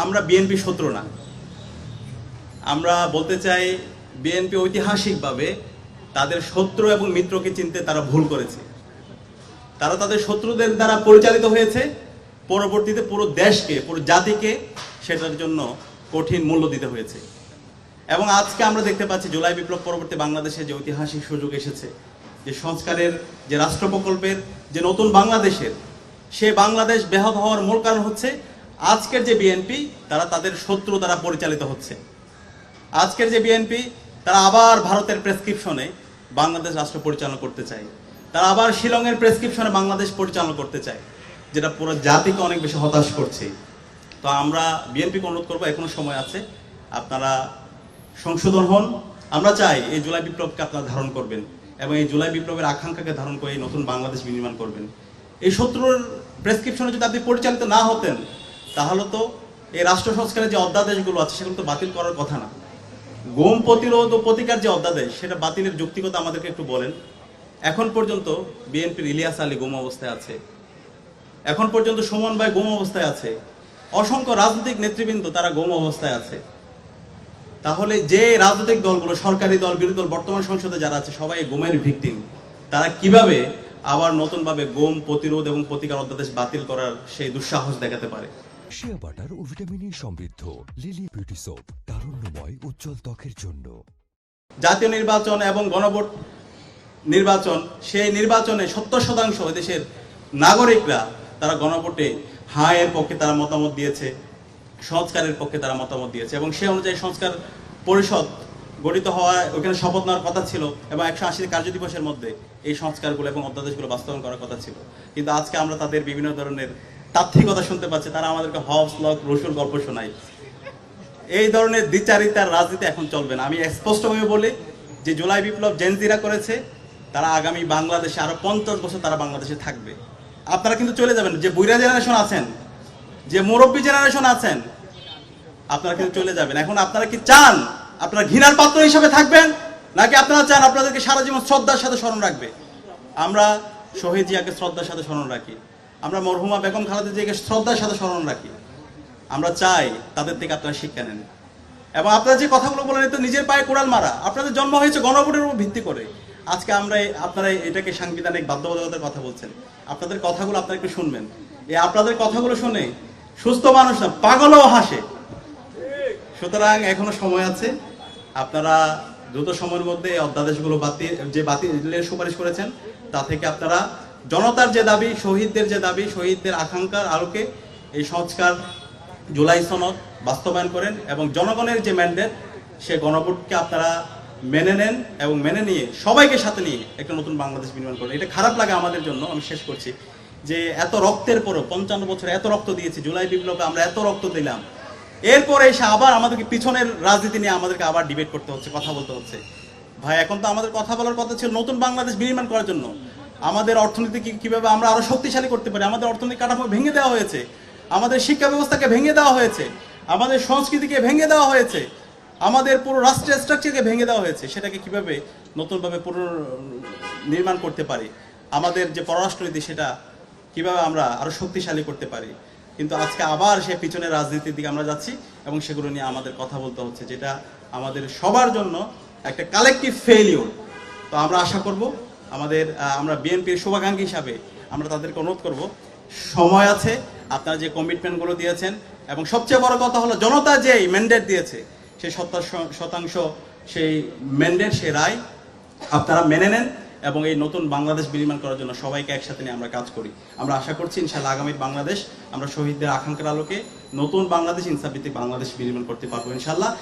আমরা বিএনপি শত্রু না। আমরা বলতে চাই বিএনপি ঐতিহাসিকভাবে তাদের শত্রু এবং মিত্রকে চিনতে তারা ভুল করেছে। তারা তাদের শত্রুদের দ্বারা পরিচালিত হয়েছে, পরবর্তীতে পুরো দেশকে, পুরো জাতিকে সেটার জন্য কঠিন মূল্য দিতে হয়েছে। এবং আজকে আমরা দেখতে পাচ্ছি জুলাই বিপ্লব পরবর্তী বাংলাদেশে যে ঐতিহাসিক সুযোগ এসেছে, যে সংস্কারের, যে রাষ্ট্র প্রকল্পের, যে নতুন বাংলাদেশের, সে বাংলাদেশ ব্যাহত হওয়ার মূল কারণ হচ্ছে আজকের যে বিএনপি তারা তাদের শত্রু দ্বারা পরিচালিত হচ্ছে। আজকের যে বিএনপি তারা আবার ভারতের প্রেসক্রিপশনে বাংলাদেশ রাষ্ট্র পরিচালনা করতে চায়, তারা আবার শিলংয়ের প্রেসক্রিপশনে বাংলাদেশ পরিচালনা করতে চায়, যেটা পুরো জাতিকে অনেক বেশি হতাশ করছে। তো আমরা বিএনপিকে অনুরোধ করবো, এখনো সময় আছে, আপনারা সংশোধন হন। আমরা চাই এই জুলাই বিপ্লবকে আপনারা ধারণ করবেন এবং এই জুলাই বিপ্লবের আকাঙ্ক্ষাকে ধারণ করে এই নতুন বাংলাদেশ বিনির্মাণ করবেন। এই শত্রুর প্রেসক্রিপশনে যদি আপনি পরিচালিত না হতেন, তাহলে তো এই রাষ্ট্র সংস্কারের যে অধ্যাদেশগুলো আছে সেগুলো তো বাতিল করার কথা না। গুম প্রতিরোধ ও প্রতিকার যে অধ্যাদেশ, সেটা বাতিলের যৌক্তিকতা আমাদেরকে একটু বলেন। এখন পর্যন্ত বিএনপির ইলিয়াস আলী গুম অবস্থায় আছে, এখন পর্যন্ত সুমন ভাই গুম অবস্থায় আছে, অসংখ্য রাজনৈতিক নেতৃবৃন্দ তারা গুম অবস্থায় আছে। তাহলে যে রাজনৈতিক দলগুলো, সরকারি দল, বিরোধী দল, বর্তমান সংসদে যারা আছে, সবাই গুমের ভিকটিম, তারা কিভাবে আবার নতুনভাবে গুম প্রতিরোধ এবং প্রতিকার অধ্যাদেশ বাতিল করার সেই দুঃসাহস দেখাতে পারে? শিয়া বাটার ও ভিটামিনে সমৃদ্ধ লিলি বিউটি সোপ, তারুণ্যময় উজ্জ্বল ত্বকের জন্য। জাতীয় নির্বাচন এবং গণভোট নির্বাচন, সেই নির্বাচনে 70% দেশের নাগরিকরা তারা গণভোটে হ্যাঁ এর পক্ষে তারা মতামত দিয়েছে, সংস্কারের পক্ষে তারা মতামত দিয়েছে এবং সে অনুযায়ী সংস্কার পরিষদ গঠিত হওয়ায় ওখানে শপথ নেওয়ার কথা ছিল এবং 180 কার্যদিবসের মধ্যে এই সংস্কারগুলো এবং অধ্যাদেশগুলো বাস্তবায়ন করার কথা ছিল। কিন্তু আজকে আমরা তাদের বিভিন্ন ধরনের তাত্ত্বিকতা শুনতে পাচ্ছি, তারা আমাদেরকে হবস লক রসুল গল্প শোনায়। এই ধরনের দ্বিচারিতার রাজনীতি এখন চলবে না। আমি স্পষ্টভাবে বলি যে জুলাই বিপ্লব জেনজিরা করেছে, তারা আগামী বাংলাদেশে আরো 50 বছর তারা বাংলাদেশে থাকবে। আপনারা কিন্তু চলে যাবেন, যে বুইরা জেনারেশন আছেন, যে মুরব্বী জেনারেশন আছেন, আপনারা কিন্তু চলে যাবেন। এখন আপনারা কি চান আপনারা ঘৃণার পাত্র হিসেবে থাকবেন, নাকি আপনারা চান আপনাদেরকে সারা জীবন শ্রদ্ধার সাথে স্মরণ রাখবে? আমরা শহীদ জিয়াকে শ্রদ্ধার সাথে স্মরণ রাখি, আমরা মরহুমা বেগম খালেদা জিয়াকে শ্রদ্ধার সাথে স্মরণ রাখি। আমরা চাই তাদের থেকে আপনারা শিক্ষা নেন এবং আপনারা যে কথাগুলো বলেন তো নিজের পায়ে কোড়াল মারা। আপনাদের জন্ম হয়েছে গণভোটের উপর ভিত্তি করে। আজকে আপনারা এটাকে সাংবিধানিক বাধ্যবাধকতার কথা বলছেন। আপনাদের কথাগুলো আপনারা একটু শুনবেন। এই আপনাদের কথাগুলো শুনে সুস্থ মানুষ না, পাগলও হাসে। সুতরাং এখনো সময় আছে, আপনারা দ্রুত সময়ের মধ্যে এই অধ্যাদেশগুলো বাতিলের সুপারিশ করেছেন, তা থেকে আপনারা জনতার যে দাবি, শহীদদের যে দাবি, শহীদদের আকাঙ্ক্ষার আলোকে এই সংস্কার জুলাই সনদ বাস্তবায়ন করেন এবং জনগণের যে ম্যান্ডেট, সে গণভোটকে আপনারা মেনে নেন এবং মেনে নিয়ে সবাইকে সাথে নিয়ে একটা নতুন বাংলাদেশ বিনির্মাণ করেন। এটা খারাপ লাগে আমাদের জন্য, আমি শেষ করছি, যে এত রক্তের পরও 55 বছরে এত রক্ত দিয়েছি, জুলাই বিপ্লবে আমরা এত রক্ত দিলাম, এরপরে এসে আবার আমাদেরকে পিছনের রাজনীতি নিয়ে আমাদেরকে আবার ডিবেট করতে হচ্ছে, কথা বলতে হচ্ছে। ভাই, এখন তো আমাদের কথা বলার কথা ছিল নতুন বাংলাদেশ বিনির্মাণ করার জন্য। আমাদের অর্থনীতি কিভাবে আমরা আরো শক্তিশালী করতে পারি। আমাদের অর্থনৈতিক কাঠামো ভেঙে দেওয়া হয়েছে, আমাদের শিক্ষা ব্যবস্থাকে ভেঙে দেওয়া হয়েছে, আমাদের সংস্কৃতিকে ভেঙে দেওয়া হয়েছে, আমাদের পুরো রাষ্ট্রের স্ট্রাকচারকে ভেঙে দেওয়া হয়েছে। সেটাকে কিভাবে নতুনভাবে পুনর্নির্মাণ করতে পারি, আমাদের যে পররাষ্ট্রনীতি সেটা কিভাবে আমরা আরো শক্তিশালী করতে পারি। কিন্তু আজকে আবার সে পিছনের রাজনীতির দিকে আমরা যাচ্ছি এবং সেগুলো নিয়ে আমাদের কথা বলতে হচ্ছে, যেটা আমাদের সবার জন্য একটা কালেকটিভ ফেইলিউর। তো আমরা আশা করব আমরা বিএনপির শুভাকাঙ্ক্ষী হিসাবে আমরা তাদেরকে অনুরোধ করব, সময় আছে, আপনারা যে কমিটমেন্টগুলো দিয়েছেন এবং সবচেয়ে বড় কথা হলো জনতা যে ম্যান্ডেট দিয়েছে সেই 70% সেই ম্যান্ডেট, সেই রায় আপনারা মেনে নেন এবং এই নতুন বাংলাদেশ বিনির্মাণ করার জন্য সবাইকে একসাথে নিয়ে আমরা কাজ করি। আমরা আশা করছি ইনশাআল্লাহ আগামী বাংলাদেশ আমরা শহীদদের আকাঙ্ক্ষার আলোকে নতুন বাংলাদেশ, ইনসাফ ভিত্তিক বাংলাদেশ বিনির্মাণ করতে পারবো ইনশাআল্লাহ।